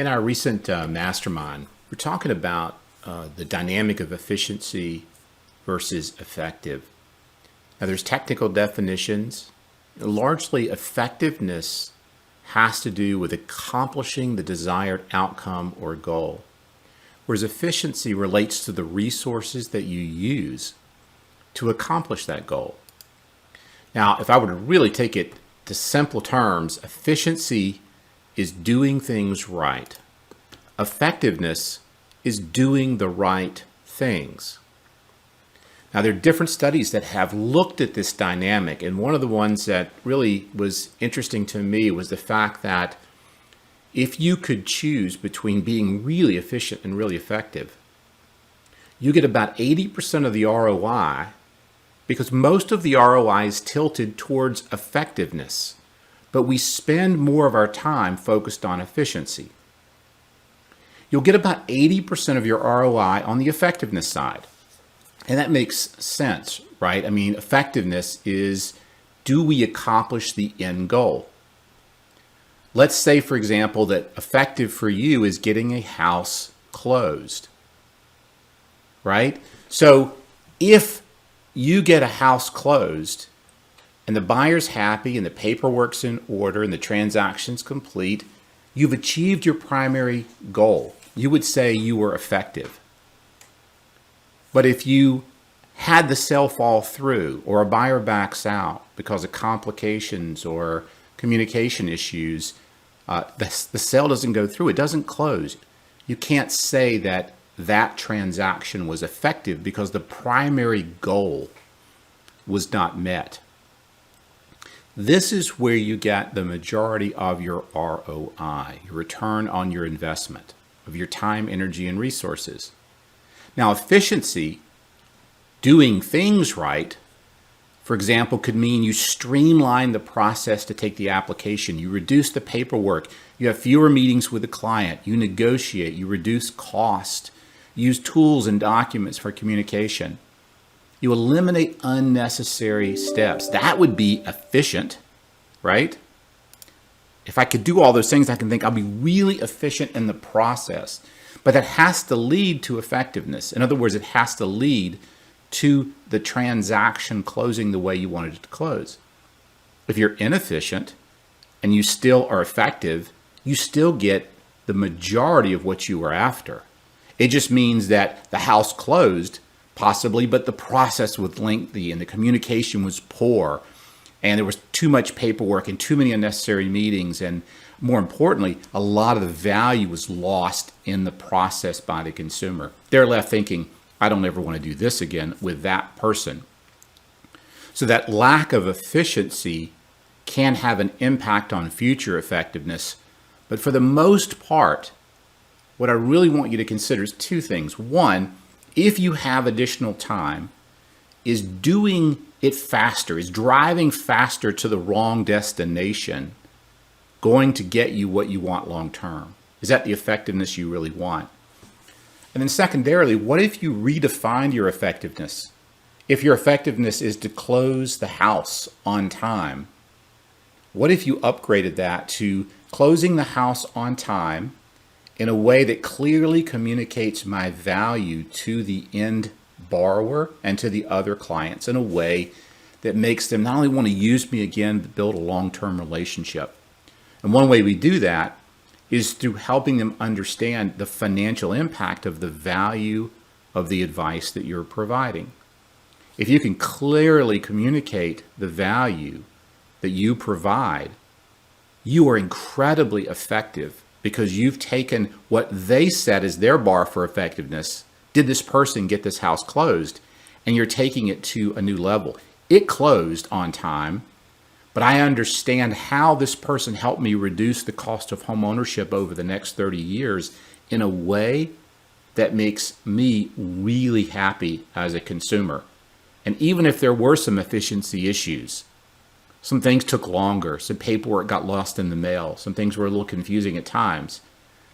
In our recent mastermind, we're talking about the dynamic of efficiency versus effective. Now, there's technical definitions. Largely, effectiveness has to do with accomplishing the desired outcome or goal, whereas efficiency relates to the resources that you use to accomplish that goal. Now, if I were to really take it to simple terms, efficiency is doing things right. Effectiveness is doing the right things. Now, there are different studies that have looked at this dynamic, and one of the ones that really was interesting to me was the fact that if you could choose between being really efficient and really effective, you get about 80% of the ROI because most of the ROI is tilted towards effectiveness, but we spend more of our time focused on efficiency. You'll get about 80% of your ROI on the effectiveness side. And that makes sense, right? I mean, effectiveness is, do we accomplish the end goal? Let's say, for example, that effective for you is getting a house closed, right? So if you get a house closed and the buyer's happy and the paperwork's in order and the transaction's complete, you've achieved your primary goal. You would say you were effective. But if you had the sale fall through or a buyer backs out because of complications or communication issues, the sale doesn't go through, it doesn't close. You can't say that that transaction was effective because the primary goal was not met. This is where you get the majority of your ROI, your return on your investment, of your time, energy, and resources. Now, efficiency, doing things right, for example, could mean you streamline the process to take the application, you reduce the paperwork, you have fewer meetings with the client, you negotiate, you reduce cost, use tools and documents for communication. You eliminate unnecessary steps. That would be efficient, right? If I could do all those things, I can think I'll be really efficient in the process. But that has to lead to effectiveness. In other words, it has to lead to the transaction closing the way you wanted it to close. If you're inefficient and you still are effective, you still get the majority of what you were after. It just means that the house closed, possibly, but the process was lengthy and the communication was poor and there was too much paperwork and too many unnecessary meetings, and more importantly, a lot of the value was lost in the process by the consumer. They're left thinking, I don't ever want to do this again with that person. So that lack of efficiency can have an impact on future effectiveness, but for the most part, what I really want you to consider is two things. One, if you have additional time, is doing it faster, is driving faster to the wrong destination going to get you what you want long term? Is that the effectiveness you really want? And then secondarily, what if you redefined your effectiveness? If your effectiveness is to close the house on time, what if you upgraded that to closing the house on time in a way that clearly communicates my value to the end borrower and to the other clients in a way that makes them not only want to use me again, but build a long-term relationship? And one way we do that is through helping them understand the financial impact of the value of the advice that you're providing. If you can clearly communicate the value that you provide, you are incredibly effective because you've taken what they set as their bar for effectiveness. Did this person get this house closed? And you're taking it to a new level. It closed on time, but I understand how this person helped me reduce the cost of home ownership over the next 30 years in a way that makes me really happy as a consumer. And even if there were some efficiency issues, some things took longer, some paperwork got lost in the mail, some things were a little confusing at times,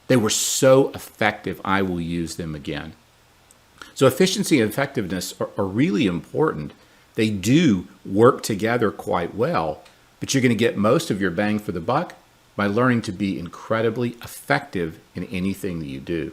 they were so effective, I will use them again. So efficiency and effectiveness are really important. They do work together quite well, but you're going to get most of your bang for the buck by learning to be incredibly effective in anything that you do.